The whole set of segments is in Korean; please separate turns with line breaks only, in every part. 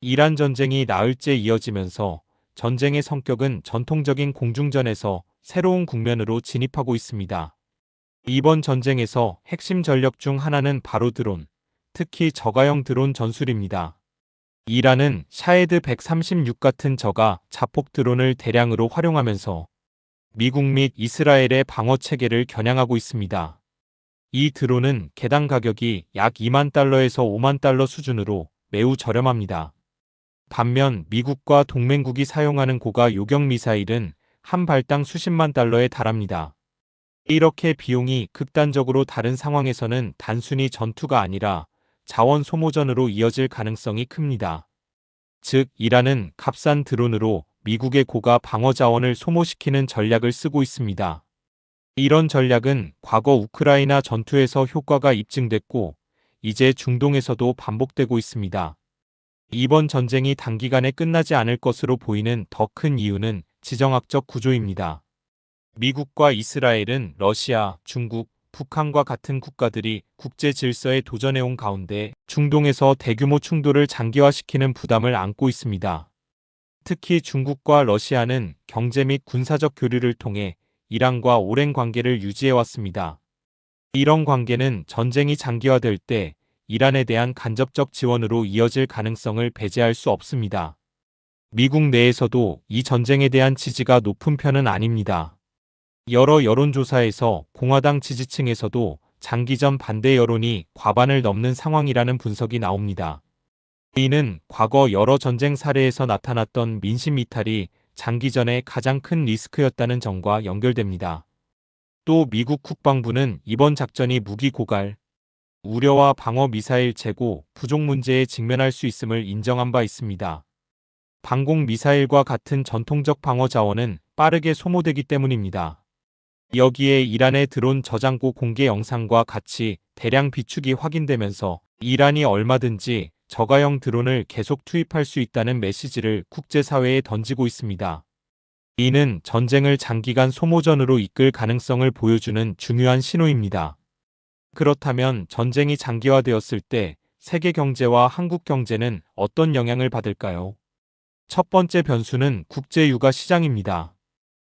이란 전쟁이 나흘째 이어지면서 전쟁의 성격은 전통적인 공중전에서 새로운 국면으로 진입하고 있습니다. 이번 전쟁에서 핵심 전력 중 하나는 바로 드론, 특히 저가형 드론 전술입니다. 이란은 샤헤드 136 같은 저가 자폭 드론을 대량으로 활용하면서 미국 및 이스라엘의 방어 체계를 겨냥하고 있습니다. 이 드론은 개당 가격이 약 2만 달러에서 5만 달러 수준으로 매우 저렴합니다. 반면 미국과 동맹국이 사용하는 고가 요격 미사일은 한 발당 수십만 달러에 달합니다. 이렇게 비용이 극단적으로 다른 상황에서는 단순히 전투가 아니라 자원 소모전으로 이어질 가능성이 큽니다. 즉, 이란은 값싼 드론으로 미국의 고가 방어 자원을 소모시키는 전략을 쓰고 있습니다. 이런 전략은 과거 우크라이나 전투에서 효과가 입증됐고, 이제 중동에서도 반복되고 있습니다. 이번 전쟁이 단기간에 끝나지 않을 것으로 보이는 더 큰 이유는 지정학적 구조입니다. 미국과 이스라엘은 러시아, 중국, 북한과 같은 국가들이 국제 질서에 도전해온 가운데 중동에서 대규모 충돌을 장기화시키는 부담을 안고 있습니다. 특히 중국과 러시아는 경제 및 군사적 교류를 통해 이란과 오랜 관계를 유지해왔습니다. 이런 관계는 전쟁이 장기화될 때 이란에 대한 간접적 지원으로 이어질 가능성을 배제할 수 없습니다. 미국 내에서도 이 전쟁에 대한 지지가 높은 편은 아닙니다. 여러 여론조사에서 공화당 지지층에서도 장기전 반대 여론이 과반을 넘는 상황이라는 분석이 나옵니다. 이는 과거 여러 전쟁 사례에서 나타났던 민심 이탈이 장기전의 가장 큰 리스크였다는 점과 연결됩니다. 또 미국 국방부는 이번 작전이 무기 고갈, 우려와 방어 미사일 재고 부족 문제에 직면할 수 있음을 인정한 바 있습니다. 방공 미사일과 같은 전통적 방어 자원은 빠르게 소모되기 때문입니다. 여기에 이란의 드론 저장고 공개 영상과 같이 대량 비축이 확인되면서 이란이 얼마든지 저가형 드론을 계속 투입할 수 있다는 메시지를 국제사회에 던지고 있습니다. 이는 전쟁을 장기간 소모전으로 이끌 가능성을 보여주는 중요한 신호입니다. 그렇다면 전쟁이 장기화되었을 때 세계 경제와 한국 경제는 어떤 영향을 받을까요? 첫 번째 변수는 국제 유가 시장입니다.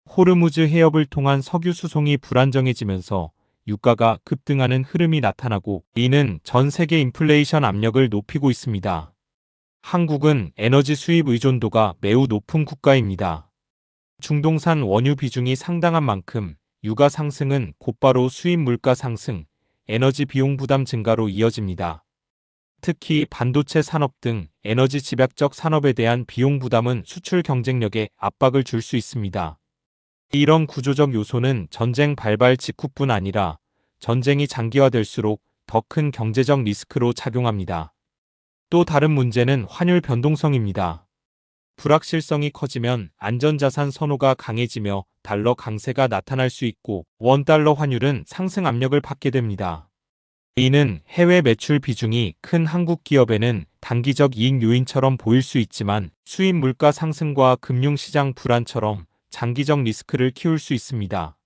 호르무즈 해협을 통한 석유 수송이 불안정해지면서 유가가 급등하는 흐름이 나타나고 이는 전 세계 인플레이션 압력을 높이고 있습니다. 한국은 에너지 수입 의존도가 매우 높은 국가입니다. 중동산 원유 비중이 상당한 만큼 유가 상승은 곧바로 수입 물가 상승, 에너지 비용 부담 증가로 이어집니다. 특히 반도체 산업 등 에너지 집약적 산업에 대한 비용 부담은 수출 경쟁력에 압박을 줄 수 있습니다. 이런 구조적 요소는 전쟁 발발 직후뿐 아니라 전쟁이 장기화될수록 더 큰 경제적 리스크로 작용합니다. 또 다른 문제는 환율 변동성입니다. 불확실성이 커지면 안전자산 선호가 강해지며 달러 강세가 나타날 수 있고 원달러 환율은 상승 압력을 받게 됩니다. 이는 해외 매출 비중이 큰 한국 기업에는 단기적 이익 요인처럼 보일 수 있지만 수입 물가 상승과 금융시장 불안처럼 장기적 리스크를 키울 수 있습니다.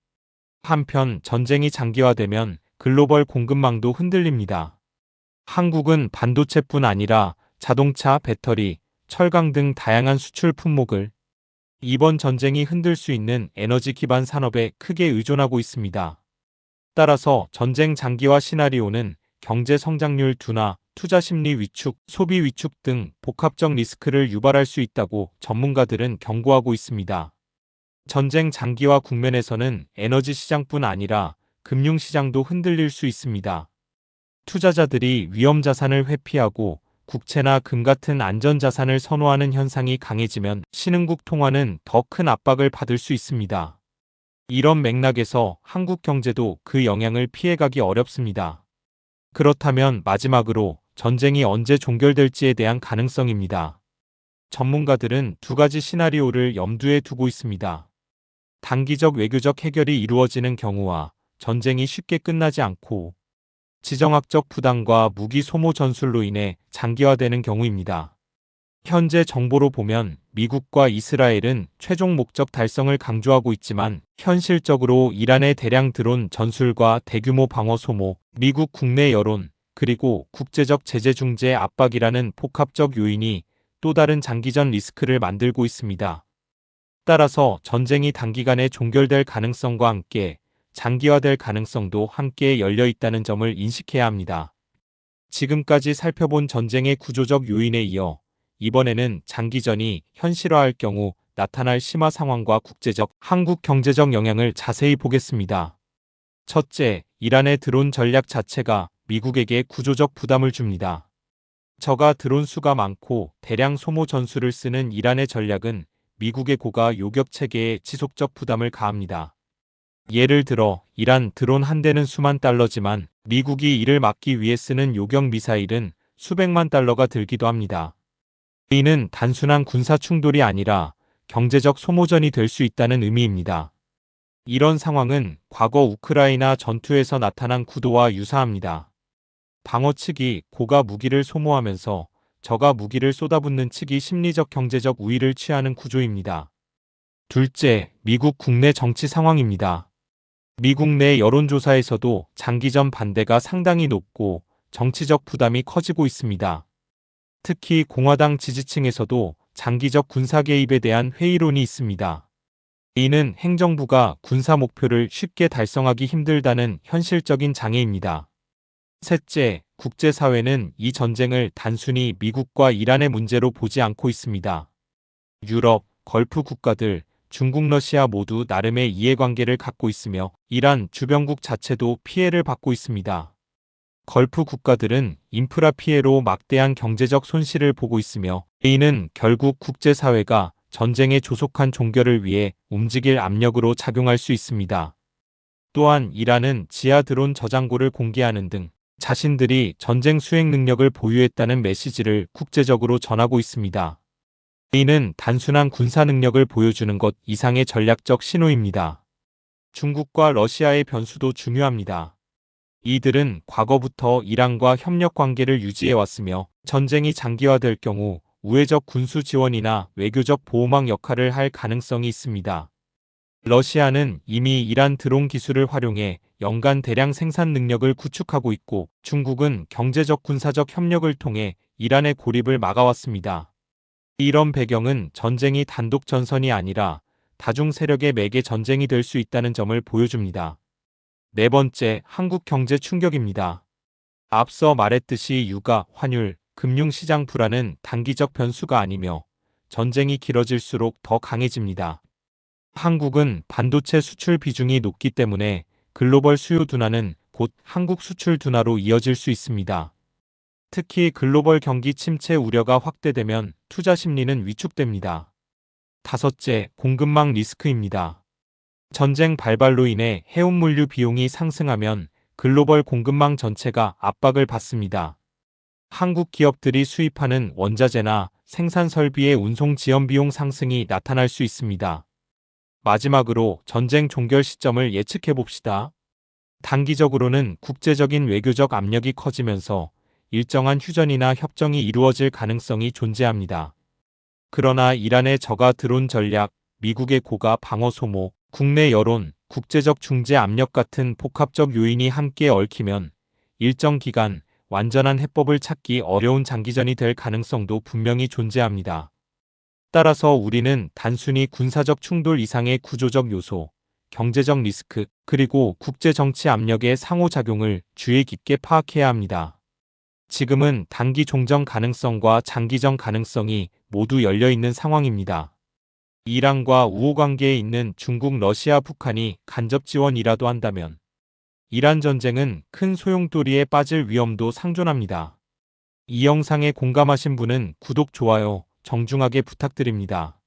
한편 전쟁이 장기화되면 글로벌 공급망도 흔들립니다. 한국은 반도체뿐 아니라 자동차, 배터리, 철강 등 다양한 수출 품목을 이번 전쟁이 흔들 수 있는 에너지 기반 산업에 크게 의존하고 있습니다. 따라서 전쟁 장기화 시나리오는 경제 성장률 둔화, 투자 심리 위축, 소비 위축 등 복합적 리스크를 유발할 수 있다고 전문가들은 경고하고 있습니다. 전쟁 장기화 국면에서는 에너지 시장뿐 아니라 금융 시장도 흔들릴 수 있습니다. 투자자들이 위험 자산을 회피하고 국채나 금 같은 안전자산을 선호하는 현상이 강해지면 신흥국 통화는 더 큰 압박을 받을 수 있습니다. 이런 맥락에서 한국 경제도 그 영향을 피해가기 어렵습니다. 그렇다면 마지막으로 전쟁이 언제 종결될지에 대한 가능성입니다. 전문가들은 두 가지 시나리오를 염두에 두고 있습니다. 단기적 외교적 해결이 이루어지는 경우와 전쟁이 쉽게 끝나지 않고 지정학적 부담과 무기 소모 전술로 인해 장기화되는 경우입니다. 현재 정보로 보면 미국과 이스라엘은 최종 목적 달성을 강조하고 있지만 현실적으로 이란의 대량 드론 전술과 대규모 방어 소모, 미국 국내 여론, 그리고 국제적 제재 중재 압박이라는 복합적 요인이 또 다른 장기전 리스크를 만들고 있습니다. 따라서 전쟁이 단기간에 종결될 가능성과 함께 장기화될 가능성도 함께 열려 있다는 점을 인식해야 합니다. 지금까지 살펴본 전쟁의 구조적 요인에 이어 이번에는 장기전이 현실화할 경우 나타날 심화 상황과 국제적, 한국 경제적 영향을 자세히 보겠습니다. 첫째, 이란의 드론 전략 자체가 미국에게 구조적 부담을 줍니다. 저가 드론 수가 많고 대량 소모 전술을 쓰는 이란의 전략은 미국의 고가 요격 체계에 지속적 부담을 가합니다. 예를 들어 이란 드론 한 대는 수만 달러지만 미국이 이를 막기 위해 쓰는 요격 미사일은 수백만 달러가 들기도 합니다. 이는 단순한 군사 충돌이 아니라 경제적 소모전이 될 수 있다는 의미입니다. 이런 상황은 과거 우크라이나 전투에서 나타난 구도와 유사합니다. 방어 측이 고가 무기를 소모하면서 저가 무기를 쏟아붓는 측이 심리적 경제적 우위를 취하는 구조입니다. 둘째, 미국 국내 정치 상황입니다. 미국 내 여론조사에서도 장기전 반대가 상당히 높고 정치적 부담이 커지고 있습니다. 특히 공화당 지지층에서도 장기적 군사 개입에 대한 회의론이 있습니다. 이는 행정부가 군사 목표를 쉽게 달성하기 힘들다는 현실적인 장애입니다. 셋째, 국제사회는 이 전쟁을 단순히 미국과 이란의 문제로 보지 않고 있습니다. 유럽, 걸프 국가들, 중국, 러시아 모두 나름의 이해관계를 갖고 있으며 이란 주변국 자체도 피해를 받고 있습니다. 걸프 국가들은 인프라 피해로 막대한 경제적 손실을 보고 있으며 이는 결국 국제사회가 전쟁의 조속한 종결을 위해 움직일 압력으로 작용할 수 있습니다. 또한 이란은 지하 드론 저장고를 공개하는 등 자신들이 전쟁 수행 능력을 보유했다는 메시지를 국제적으로 전하고 있습니다. 이는 단순한 군사 능력을 보여주는 것 이상의 전략적 신호입니다. 중국과 러시아의 변수도 중요합니다. 이들은 과거부터 이란과 협력 관계를 유지해왔으며 전쟁이 장기화될 경우 우회적 군수 지원이나 외교적 보호막 역할을 할 가능성이 있습니다. 러시아는 이미 이란 드론 기술을 활용해 연간 대량 생산 능력을 구축하고 있고 중국은 경제적 군사적 협력을 통해 이란의 고립을 막아왔습니다. 이런 배경은 전쟁이 단독 전선이 아니라 다중 세력의 매개 전쟁이 될 수 있다는 점을 보여줍니다. 네 번째, 한국 경제 충격입니다. 앞서 말했듯이 유가, 환율, 금융시장 불안은 단기적 변수가 아니며 전쟁이 길어질수록 더 강해집니다. 한국은 반도체 수출 비중이 높기 때문에 글로벌 수요 둔화는 곧 한국 수출 둔화로 이어질 수 있습니다. 특히 글로벌 경기 침체 우려가 확대되면 투자 심리는 위축됩니다. 다섯째, 공급망 리스크입니다. 전쟁 발발로 인해 해운물류 비용이 상승하면 글로벌 공급망 전체가 압박을 받습니다. 한국 기업들이 수입하는 원자재나 생산 설비의 운송 지연 비용 상승이 나타날 수 있습니다. 마지막으로 전쟁 종결 시점을 예측해 봅시다. 단기적으로는 국제적인 외교적 압력이 커지면서 일정한 휴전이나 협정이 이루어질 가능성이 존재합니다. 그러나 이란의 저가 드론 전략, 미국의 고가 방어 소모, 국내 여론, 국제적 중재 압력 같은 복합적 요인이 함께 얽히면 일정 기간 완전한 해법을 찾기 어려운 장기전이 될 가능성도 분명히 존재합니다. 따라서 우리는 단순히 군사적 충돌 이상의 구조적 요소, 경제적 리스크, 그리고 국제정치 압력의 상호작용을 주의 깊게 파악해야 합니다. 지금은 단기 종전 가능성과 장기전 가능성이 모두 열려있는 상황입니다. 이란과 우호관계에 있는 중국, 러시아, 북한이 간접 지원이라도 한다면 이란 전쟁은 큰 소용돌이에 빠질 위험도 상존합니다. 이 영상에 공감하신 분은 구독, 좋아요 정중하게 부탁드립니다.